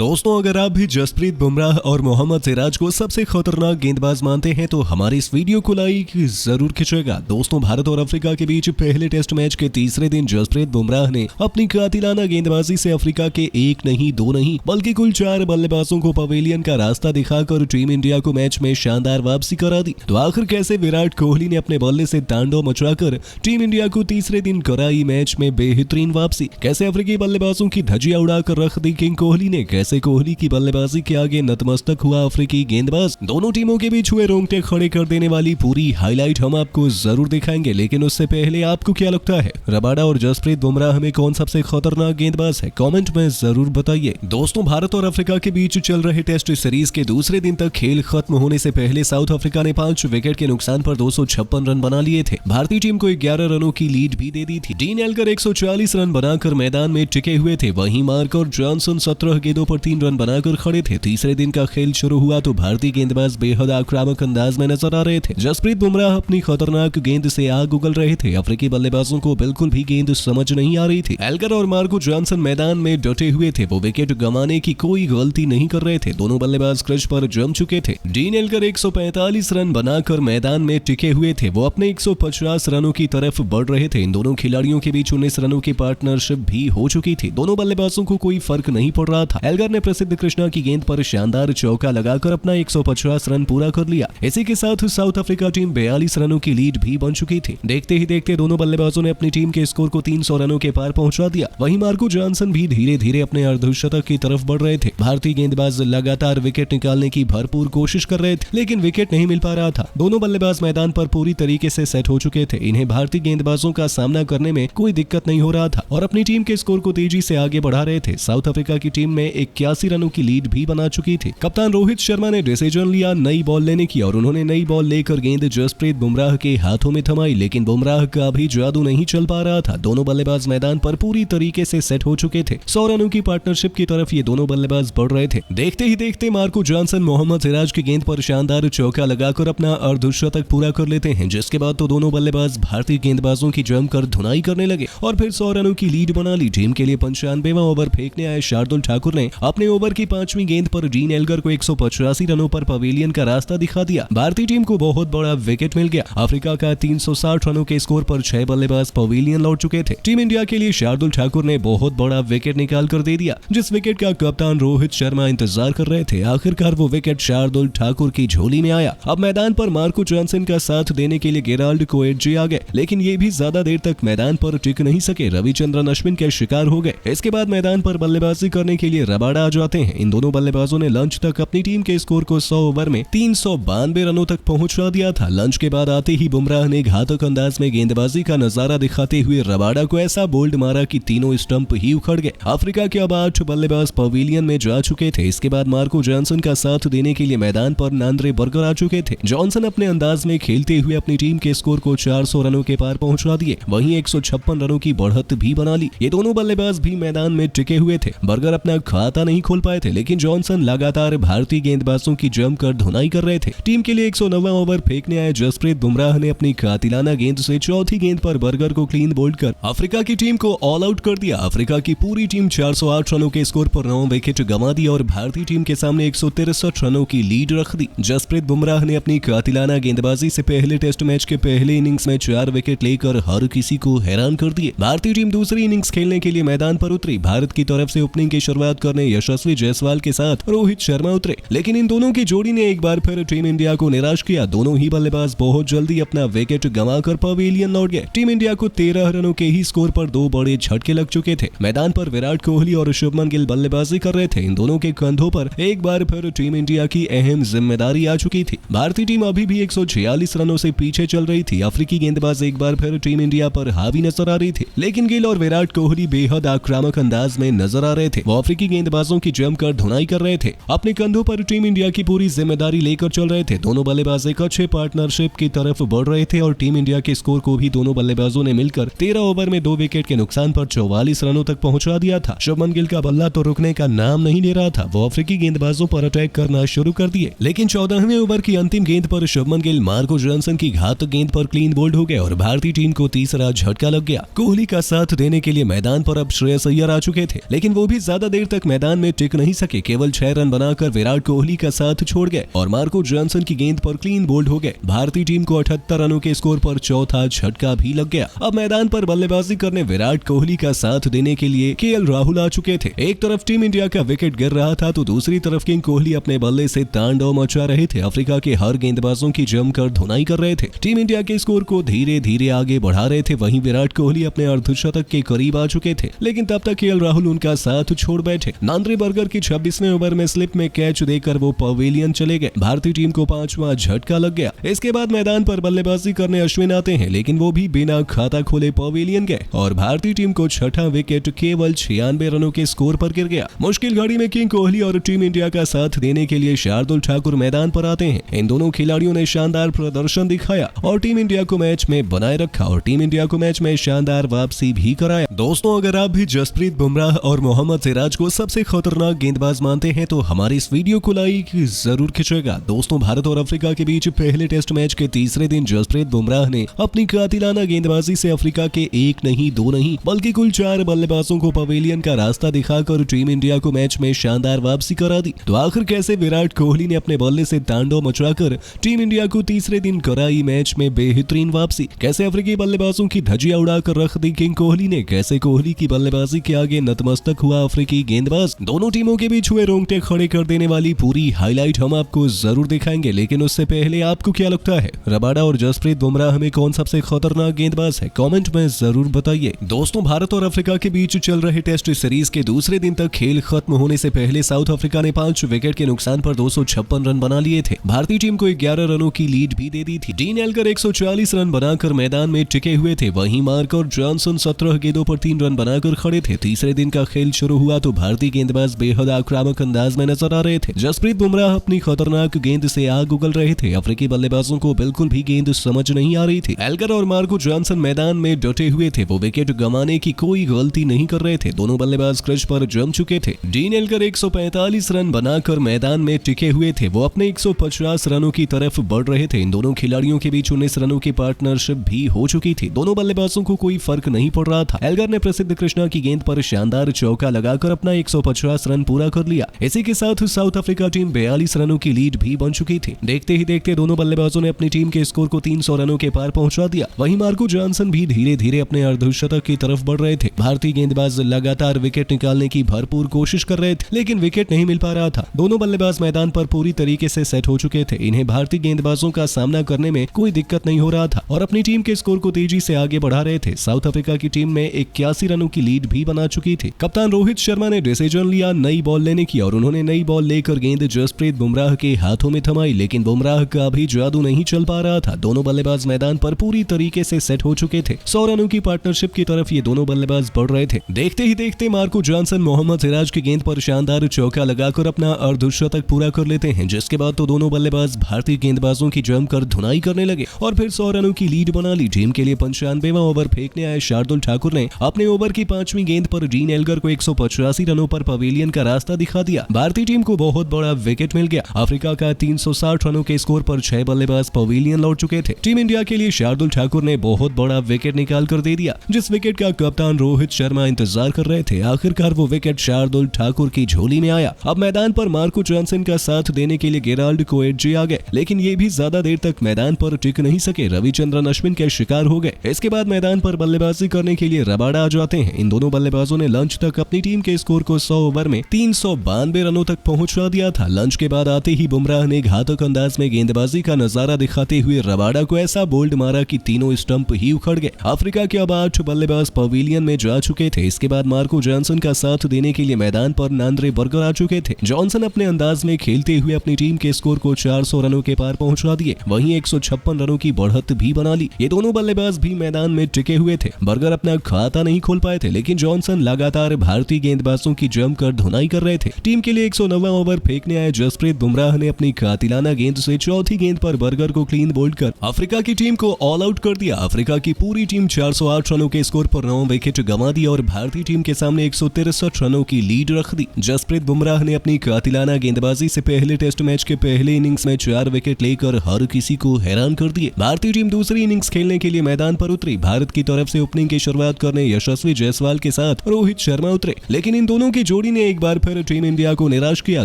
दोस्तों, अगर आप भी जसप्रीत बुमराह और मोहम्मद सिराज को सबसे खतरनाक गेंदबाज मानते हैं तो हमारे इस वीडियो को लाइक जरूर खींचेगा। दोस्तों, भारत और अफ्रीका के बीच पहले टेस्ट मैच के तीसरे दिन जसप्रीत बुमराह ने अपनी कातिलाना गेंदबाजी से अफ्रीका के एक नहीं दो नहीं बल्कि कुल 4 बल्लेबाजों को पवेलियन का रास्ता दिखाकर टीम इंडिया को मैच में शानदार वापसी करा दी। तो आखिर कैसे विराट कोहली ने अपने बल्ले से तांडव मचाकर टीम इंडिया को तीसरे दिन कराई मैच में बेहतरीन वापसी, कैसे अफ्रीकी बल्लेबाजों की धज्जियां उड़ाकर रख दी किंग कोहली ने, कैसे कोहली की बल्लेबाजी के आगे नतमस्तक हुआ अफ्रीकी गेंदबाज। दोनों टीमों के बीच हुए रोंगटे खड़े कर देने वाली पूरी हाईलाइट हम आपको जरूर दिखाएंगे, लेकिन उससे पहले आपको क्या लगता है, रबाडा और जसप्रीत बुमराह में कौन सबसे खतरनाक गेंदबाज है? कमेंट में जरूर बताइए। दोस्तों, भारत और अफ्रीका के बीच चल रहे टेस्ट सीरीज के दूसरे दिन तक खेल खत्म होने से पहले साउथ अफ्रीका ने 5 विकेट के नुकसान पर 256 रन बना लिए थे। भारतीय टीम को 11 रनों की लीड भी दे दी थी। डीन एल्गर 140 रन बनाकर मैदान में टिके हुए थे, वहीं मार्कर जॉनसन 17 गेंदों पर 3 रन बनाकर खड़े थे। तीसरे दिन का खेल शुरू हुआ तो भारतीय गेंदबाज बेहद आक्रामक अंदाज में नजर आ रहे थे। जसप्रीत बुमराह अपनी खतरनाक गेंद से आग उगल रहे थे। अफ्रीकी बल्लेबाजों को बिल्कुल भी गेंद समझ नहीं आ रही थी। एल्गर और मार्को जॉनसन मैदान में डटे हुए थे, वो विकेट गंवाने की कोई गलती नहीं कर रहे थे। दोनों बल्लेबाज क्रीज पर जम चुके थे। डीन एल्गर 145 रन बनाकर मैदान में टिके हुए थे, वो अपने 150 रनों की तरफ बढ़ रहे थे। इन दोनों खिलाड़ियों के बीच 19 रनों की पार्टनरशिप भी हो चुकी थी। दोनों बल्लेबाजों को कोई फर्क नहीं पड़ रहा था। एल्गर ने प्रसिद्ध कृष्णा की गेंद पर शानदार चौका लगाकर अपना 150 रन पूरा कर लिया। इसी के साथ साउथ अफ्रीका टीम 42 रनों की लीड भी बन चुकी थी। देखते ही देखते दोनों बल्लेबाजों ने अपनी टीम के स्कोर को 300 रनों के पार पहुंचा दिया। वहीं मार्को जॉनसन भी धीरे धीरे अपने अर्धशतक की तरफ बढ़ रहे थे। भारतीय गेंदबाज लगातार विकेट निकालने की भरपूर कोशिश कर रहे थे, लेकिन विकेट नहीं मिल पा रहा था। दोनों बल्लेबाज मैदान पर पूरी तरीके से सेट हो चुके थे। इन्हें भारतीय गेंदबाजों का सामना करने में कोई दिक्कत नहीं हो रहा था और अपनी टीम के स्कोर को तेजी से आगे बढ़ा रहे थे। साउथ अफ्रीका की टीम में 81 रनों की लीड भी बना चुकी थी। कप्तान रोहित शर्मा ने डिसीजन लिया नई बॉल लेने की और उन्होंने नई बॉल लेकर गेंद जसप्रीत बुमराह के हाथों में थमाई, लेकिन बुमराह का भी जादू नहीं चल पा रहा था। दोनों बल्लेबाज मैदान पर पूरी तरीके से सेट हो चुके थे। 100 रनों की पार्टनरशिप की तरफ ये दोनों बल्लेबाज बढ़ रहे थे। देखते ही देखते मार्को जॉनसन मोहम्मद सिराज की गेंद पर शानदार चौका लगाकर अपना अर्धशतक पूरा कर लेते हैं, जिसके बाद तो दोनों बल्लेबाज भारतीय गेंदबाजों की जमकर धुनाई करने लगे और फिर 100 रनों की लीड बना ली। टीम के लिए 95वां ओवर फेंकने आए शार्दुल ठाकुर ने अपने ओवर की 5वीं गेंद पर डीन एल्गर को 185 रनों पर पवेलियन का रास्ता दिखा दिया। भारतीय टीम को बहुत बड़ा विकेट मिल गया। अफ्रीका का 360 रनों के स्कोर पर 6 बल्लेबाज पवेलियन लौट चुके थे। टीम इंडिया के लिए शार्दुल ठाकुर ने बहुत बड़ा विकेट निकाल कर दे दिया, जिस विकेट का कप्तान रोहित शर्मा इंतजार कर रहे थे। आखिरकार वो विकेट शार्दुल ठाकुर की झोली में आया। अब मैदान पर मार्को जॉनसन का साथ देने के लिए गेराल्ड कोएटजी आ गए, लेकिन ये भी ज्यादा देर तक मैदान पर टिक नहीं सके। रविचंद्रन अश्विन के शिकार हो गए। इसके बाद मैदान पर बल्लेबाजी करने के लिए रबाडा आ जाते हैं। इन दोनों बल्लेबाजों ने लंच तक अपनी टीम के स्कोर को 100 ओवर में 392 रनों तक पहुंचा दिया था। लंच के बाद आते ही बुमराह ने घातक अंदाज में गेंदबाजी का नजारा दिखाते हुए रबाडा को ऐसा बोल्ड मारा कि तीनों स्टंप ही उखड़ गए। अफ्रीका के अब 8 बल्लेबाज पवेलियन में जा चुके थे। इसके बाद मार्को जॉनसन का साथ देने के लिए मैदान पर नांद्रे बर्गर आ चुके थे। जॉनसन अपने अंदाज में खेलते हुए अपनी टीम के स्कोर को 400 रनों के पार पहुंचा दिए, वहीं 156 रनों की बढ़त भी बना ली। ये दोनों बल्लेबाज भी मैदान में टिके हुए थे। बर्गर अपना खाता नहीं खोल पाए थे, लेकिन जॉनसन लगातार भारतीय गेंदबाजों की जमकर धुनाई कर रहे थे। टीम के लिए 109वां ओवर फेंकने आए जसप्रीत बुमराह ने अपनी कातिलाना गेंद से चौथी गेंद पर बर्गर को क्लीन बोल्ड कर अफ्रीका की टीम को ऑल आउट कर दिया। अफ्रीका की पूरी टीम 408 रनों के स्कोर पर 9 विकेट गंवा दी और भारतीय टीम के सामने 163 रनों की लीड रख दी। जसप्रीत बुमराह ने अपनी कातिलाना गेंदबाजी से पहले टेस्ट मैच के पहले इनिंग्स में 4 विकेट लेकर हर किसी को हैरान कर दिए। भारतीय टीम दूसरी इनिंग्स खेलने के लिए मैदान पर उतरी। भारत की तरफ से ओपनिंग की शुरुआत करने यशस्वी जायसवाल के साथ रोहित शर्मा उतरे, लेकिन इन दोनों की जोड़ी ने एक बार फिर टीम इंडिया को निराश किया। दोनों ही बल्लेबाज बहुत जल्दी अपना विकेट गंवाकर पवेलियन लौट गए। टीम इंडिया को 13 रनों के ही स्कोर पर 2 बड़े झटके लग चुके थे। मैदान पर विराट कोहली और शुभमन गिल बल्लेबाजी कर रहे थे। इन दोनों के कंधों पर एक बार फिर टीम इंडिया की अहम जिम्मेदारी आ चुकी थी। भारतीय टीम अभी भी 146 रनों से पीछे चल रही थी। अफ्रीकी गेंदबाज एक बार फिर टीम इंडिया पर हावी नजर आ रही थी, लेकिन गिल और विराट कोहली बेहद आक्रामक अंदाज में नजर आ रहे थे। वो अफ्रीकी गेंदबाजों की जमकर धुनाई कर रहे थे। अपने कंधों पर टीम इंडिया की पूरी जिम्मेदारी लेकर चल रहे थे। दोनों बल्लेबाज एक अच्छे पार्टनरशिप की तरफ बढ़ रहे थे और टीम इंडिया के स्कोर को भी दोनों बल्लेबाजों ने मिलकर 13 ओवर में 2 विकेट के नुकसान पर 44 रनों तक पहुंचा दिया था। शुभमन गिल का बल्ला तो रुकने का नाम नहीं ले रहा था। वो अफ्रीकी गेंदबाजों पर अटैक करना शुरू कर दिए, लेकिन 14वें ओवर की अंतिम गेंद पर शुभमन गिल मार्को जॉनसन की घातक गेंद पर क्लीन बोल्ड हो गए और भारतीय टीम को तीसरा झटका लग गया। कोहली का साथ देने के लिए मैदान पर अब श्रेयस अय्यर आ चुके थे, लेकिन वो भी ज्यादा देर तक मैदान मैदान में टिक नहीं सके, केवल 6 रन बनाकर विराट कोहली का साथ छोड़ गए और मार्को जॉनसन की गेंद पर क्लीन बोल्ड हो गए। भारतीय टीम को 78 रनों के स्कोर पर चौथा झटका भी लग गया। अब मैदान पर बल्लेबाजी करने विराट कोहली का साथ देने के लिए केएल राहुल आ चुके थे। एक तरफ टीम इंडिया का विकेट गिर रहा था तो दूसरी तरफ किंग कोहली अपने बल्ले से तांडव मचा रहे थे। अफ्रीका के हर गेंदबाजों की जमकर धुनाई कर रहे थे। टीम इंडिया के स्कोर को धीरे धीरे आगे बढ़ा रहे थे। वहीं विराट कोहली अपने अर्धशतक के करीब आ चुके थे, लेकिन तब तक केएल राहुल उनका साथ छोड़ बैठे। नांद्रे बर्गर की 26वें ओवर में स्लिप में कैच देकर वो पवेलियन चले गए। भारतीय टीम को 5वां झटका लग गया। इसके बाद मैदान पर बल्लेबाजी करने अश्विन आते हैं, लेकिन वो भी बिना खाता खोले पवेलियन गए और भारतीय टीम को छठा विकेट केवल 96 रनों के स्कोर पर गिर गया। मुश्किल घड़ी में किंग कोहली और टीम इंडिया का साथ देने के लिए शार्दुल ठाकुर मैदान पर आते हैं। इन दोनों खिलाड़ियों ने शानदार प्रदर्शन दिखाया और टीम इंडिया को मैच में बनाए रखा और टीम इंडिया को मैच में शानदार वापसी भी कराया। दोस्तों, अगर आप भी जसप्रीत बुमराह और मोहम्मद सिराज को सबसे खतरनाक गेंदबाज मानते हैं तो हमारे इस वीडियो को लाइक जरूर खींचेगा। दोस्तों, भारत और अफ्रीका के बीच पहले टेस्ट मैच के तीसरे दिन जसप्रीत बुमराह ने अपनी कातिलाना गेंदबाजी से अफ्रीका के 1 नहीं 2 नहीं बल्कि कुल 4 बल्लेबाजों को पवेलियन का रास्ता दिखाकर टीम इंडिया को मैच में शानदार वापसी करा दी। तो आखिर कैसे विराट कोहली ने अपने बल्ले से तांडव मचाकर टीम इंडिया को तीसरे दिन कराई मैच में बेहतरीन वापसी, कैसे अफ्रीकी बल्लेबाजों की धज्जियां उड़ाकर रख दी किंग कोहली ने, कैसे कोहली की बल्लेबाजी के आगे नतमस्तक हुआ अफ्रीकी गेंदबाज, दोनों टीमों के बीच हुए रोंगटे खड़े कर देने वाली पूरी हाईलाइट हम आपको जरूर दिखाएंगे। लेकिन उससे पहले आपको क्या लगता है, रबाडा और जसप्रीत बुमराह में कौन सबसे खतरनाक गेंदबाज है? कमेंट में जरूर बताइए। दोस्तों, भारत और अफ्रीका के बीच चल रहे टेस्ट सीरीज के दूसरे दिन तक खेल खत्म होने से पहले साउथ अफ्रीका ने 5 विकेट के नुकसान पर 256 रन बना लिए थे। भारतीय टीम को 11 रनों की लीड भी दे दी थी। डीन एल्गर 140 रन बनाकर मैदान में टिके हुए थे। वहीं मार्को जॉनसन 17 गेंदों पर 3 रन बनाकर खड़े थे। तीसरे दिन का खेल शुरू हुआ तो भारतीय गेंदबाज बेहद आक्रामक अंदाज में नजर आ रहे थे। जसप्रीत बुमराह अपनी खतरनाक गेंद से आग उगल रहे थे। अफ्रीकी बल्लेबाजों को बिल्कुल भी गेंद समझ नहीं आ रही थी। एल्गर और मार्को जॉनसन मैदान में डटे हुए थे। वो विकेट गंवाने की कोई गलती नहीं कर रहे थे। दोनों बल्लेबाज क्रीज पर जम चुके थे। डीन एल्गर 145 रन बनाकर मैदान में टिके हुए थे। वो अपने 150 रनों की तरफ बढ़ रहे थे। इन दोनों खिलाड़ियों के बीच 19 रनों की पार्टनरशिप भी हो चुकी थी। दोनों बल्लेबाजों को कोई फर्क नहीं पड़ रहा था। एल्गर ने प्रसिद्ध कृष्णा की गेंद पर शानदार चौका लगाकर अपना 150 रन पूरा कर लिया। इसी के साथ साउथ अफ्रीका टीम 42 रनों की लीड भी बन चुकी थी। देखते ही देखते दोनों बल्लेबाजों ने अपनी टीम के स्कोर को 300 रनों के पार पहुंचा दिया। वहीं मार्को जॉनसन भी धीरे धीरे अपने अर्धशतक की तरफ बढ़ रहे थे। भारतीय गेंदबाज लगातार विकेट निकालने की भरपूर कोशिश कर रहे थे, लेकिन विकेट नहीं मिल पा रहा था। दोनों बल्लेबाज मैदान पर पूरी तरीके से सेट हो चुके थे। इन्हें भारतीय गेंदबाजों का सामना करने में कोई दिक्कत नहीं हो रहा था और अपनी टीम के स्कोर को तेजी से आगे बढ़ा रहे थे। साउथ अफ्रीका की टीम में 81 रनों की लीड भी बना चुकी थी। कप्तान रोहित शर्मा ने डिसीजन लिया नई बॉल लेने की और उन्होंने नई बॉल लेकर गेंद जसप्रीत बुमराह के हाथों में थमाई, लेकिन बुमराह का भी जादू नहीं चल पा रहा था। दोनों बल्लेबाज मैदान पर पूरी तरीके से सेट हो चुके थे। 100 रनों की पार्टनरशिप की तरफ ये दोनों बल्लेबाज बढ़ रहे थे। देखते ही देखते मार्को जॉनसन मोहम्मद सिराज की गेंद पर शानदार चौका लगाकर अपना अर्धशतक पूरा कर लेते हैं, जिसके बाद तो दोनों बल्लेबाज भारतीय गेंदबाजों की जमकर धुनाई करने लगे और फिर 100 रनों की लीड बना ली। टीम के लिए 95वां ओवर फेंकने आए शार्दुल ठाकुर ने अपने ओवर की 5वीं गेंद पर डीन एल्गर को 185 रनों पर पवेलियन का रास्ता दिखा दिया। भारतीय टीम को बहुत बड़ा विकेट मिल गया। अफ्रीका का 360 रनों के स्कोर पर 6 बल्लेबाज पवेलियन लौट चुके थे। टीम इंडिया के लिए शार्दुल ठाकुर ने बहुत बड़ा विकेट निकाल कर दे दिया, जिस विकेट का कप्तान रोहित शर्मा इंतजार कर रहे थे। आखिरकार वो विकेट शार्दुल ठाकुर की झोली में आया। अब मैदान पर मार्को जॉनसन का साथ देने के लिए गेराल्ड कोएटजे आ गए, लेकिन ये भी ज्यादा देर तक मैदान पर टिक नहीं सके। रविचंद्रन अश्विन के शिकार हो गए। इसके बाद मैदान पर बल्लेबाजी करने के लिए रबाडा आ जाते हैं। इन दोनों बल्लेबाजों ने लंच तक अपनी टीम के स्कोर को 100 ओवर में 392 रनों तक पहुंचा दिया था। लंच के बाद आते ही बुमराह ने घातक अंदाज में गेंदबाजी का नजारा दिखाते हुए रबाडा को ऐसा बोल्ड मारा कि तीनों स्टंप ही उखड़ गए। अफ्रीका के अब 8 बल्लेबाज पवेलियन में जा चुके थे। इसके बाद मार्को जॉनसन का साथ देने के लिए मैदान पर नांद्रे बर्गर आ चुके थे। जॉनसन अपने अंदाज में खेलते हुए अपनी टीम के स्कोर को 400 रनों के पार पहुंचा दिए। वहीं 156 रनों की बढ़त भी बना ली। ये दोनों बल्लेबाज भी मैदान में टिके हुए थे। बर्गर अपना खाता नहीं खोल पाए थे, लेकिन जॉनसन लगातार भारतीय गेंदबाजों की जमकर धुनाई कर रहे थे। टीम के लिए 109वां ओवर फेंकने आए जसप्रीत बुमराह ने अपनी कातिलाना गेंद से चौथी गेंद पर बर्गर को क्लीन बोल्ड कर अफ्रीका की टीम को ऑल आउट कर दिया। अफ्रीका की पूरी टीम 408 रनों के स्कोर पर 9 विकेट गंवा दी और भारतीय टीम के सामने 163 रनों की लीड रख दी। जसप्रीत बुमराह ने अपनी कातिलाना गेंदबाजी से पहले टेस्ट मैच के पहले इनिंग्स में 4 विकेट लेकर हर किसी को हैरान कर दिए। भारतीय टीम दूसरी इनिंग्स खेलने के लिए मैदान पर उतरी। भारत की तरफ से ओपनिंग की शुरुआत करने यशस्वी जायसवाल के साथ रोहित शर्मा उतरे, लेकिन इन दोनों की जोड़ी ने एक बार फिर टीम इंडिया को निराश किया।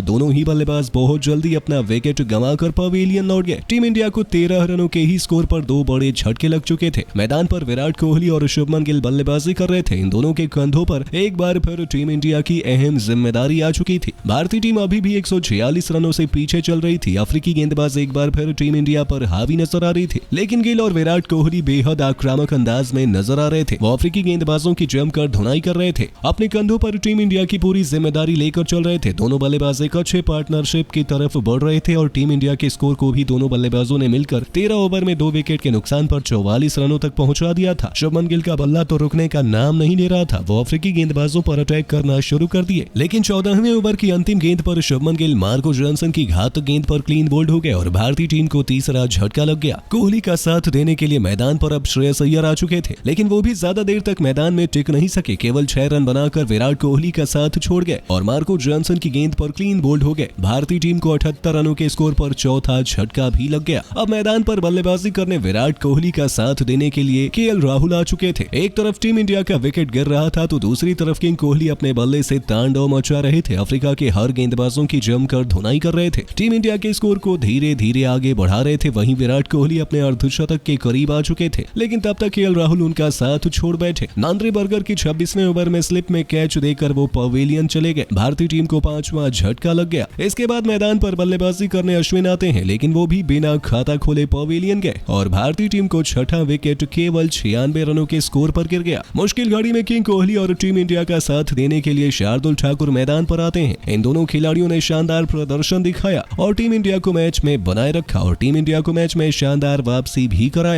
दोनों ही बल्लेबाज बहुत जल्दी अपना विकेट गंवाकर पवेलियन लौट गए। टीम इंडिया को 13 रनों के ही स्कोर पर 2 बड़े झटके लग चुके थे। मैदान पर विराट कोहली और शुभमन गिल बल्लेबाजी कर रहे थे। इन दोनों के कंधों पर एक बार फिर टीम इंडिया की अहम जिम्मेदारी आ चुकी थी। भारतीय टीम अभी भी 146 रनों से पीछे चल रही थी। अफ्रीकी गेंदबाज एक बार फिर टीम इंडिया पर हावी नजर आ रही थी, लेकिन गिल और विराट कोहली बेहद आक्रामक अंदाज में नजर आ रहे थे। वो अफ्रीकी गेंदबाजों की जमकर धुनाई कर रहे थे, अपने कंधों पर टीम इंडिया की पूरी जिम्मेदारी लेकर चल रहे थे। दोनों बल्लेबाज एक अच्छे पार्टनरशिप की तरफ बढ़ रहे थे और टीम इंडिया के स्कोर को भी दोनों बल्लेबाजों ने मिलकर 13 ओवर में 2 विकेट के नुकसान पर 44 रनों तक पहुंचा दिया था। शुभमन गिल का बल्ला तो रुकने का नाम नहीं ले रहा था। वो अफ्रीकी गेंदबाजों पर अटैक करना शुरू कर दिए, लेकिन 14वें ओवर की अंतिम गेंद पर शुभमन गिल मार्को जॉनसन की घातक गेंद पर क्लीन बोल्ड हो गए और भारतीय टीम को तीसरा झटका लग गया। कोहली का साथ देने के लिए मैदान पर अब श्रेयस अय्यर आ चुके थे, लेकिन वो भी ज्यादा देर तक मैदान में टिक नहीं सके। केवल 6 रन बनाकर विराट कोहली का साथ छोड़ गए और मार्को जॉनसन की गेंद पर क्लीन बोल्ड हो गए। भारतीय टीम को 78 रनों के स्कोर पर चौथा झटका भी लग गया। अब मैदान पर बल्लेबाजी करने विराट कोहली का साथ देने के लिए केएल राहुल आ चुके थे। एक तरफ टीम इंडिया का विकेट गिर रहा था तो दूसरी तरफ किंग कोहली अपने बल्ले से तांडव मचा रहे थे। अफ्रीका के हर गेंदबाजों की जमकर धुनाई कर रहे थे। टीम इंडिया के स्कोर को धीरे धीरे आगे बढ़ा रहे थे। वहीं विराट कोहली अपने अर्धशतक के करीब आ चुके थे, लेकिन तब तक केएल राहुल उनका साथ छोड़ बैठे। नांद्रे बर्गर की 26वें ओवर में स्लिप में कैच देकर वो पवेलियन चले गए। भारतीय टीम को 5वां झटका लग गया। इसके बाद मैदान पर बल्लेबाजी करने अश्विन आते हैं, लेकिन वो भी बिना खाता खोले पवेलियन गए और भारतीय टीम को छठा विकेट केवल 96 रनों के स्कोर पर गिर गया। मुश्किल घड़ी में किंग कोहली और टीम इंडिया का साथ देने के लिए शार्दुल ठाकुर मैदान पर आते हैं। इन दोनों खिलाड़ियों ने शानदार प्रदर्शन दिखाया और टीम इंडिया को मैच में बनाए रखा और टीम इंडिया को मैच में शानदार वापसी भी कराया।